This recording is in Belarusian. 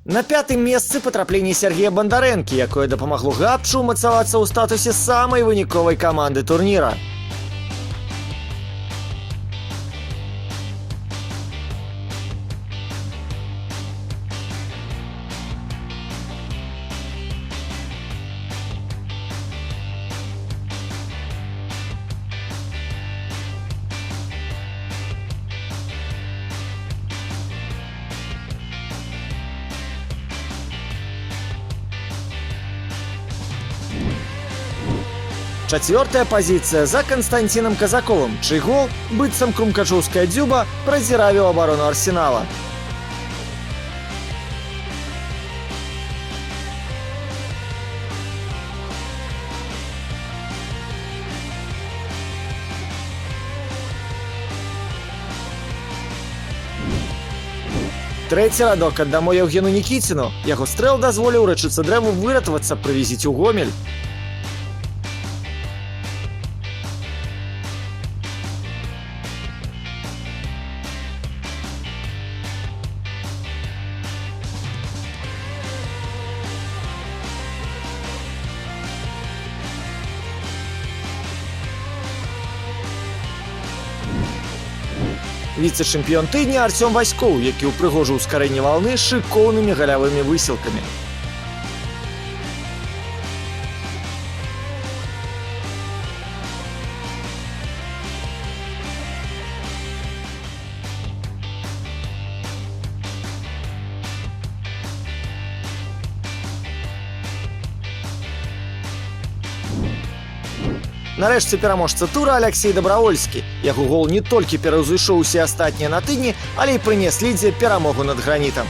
На пятым месцы патрапленне Сергея Бандарэнкі, якое дапамагло Гатчу ўмацавацца ў статусе самай выніковай каманды турніра. Чацвёртая пазіцыя за Канстанціном Казаковым, чый гол, быццам крумкачоўская дзюба, празіравіў абарону Арсенала. Трэці радок аддамо Яўгену Нікіціну. Яго стрэл дазволіў рэчыцца дрэву выратавацца, прывезіць у Гомель. Віцэ-чэмпіён тыдня Арцём Васькоў, які ўпрыгожыў ускарэнне валны шыкоўнымі галявымі высілкамі. Нарэшце пераможца тура Аляксей Дабравольскі. Яго гол не толькі пераўзышоў усе астатнія на тыдні, але і прынес Лідзе перамогу над Гранітам.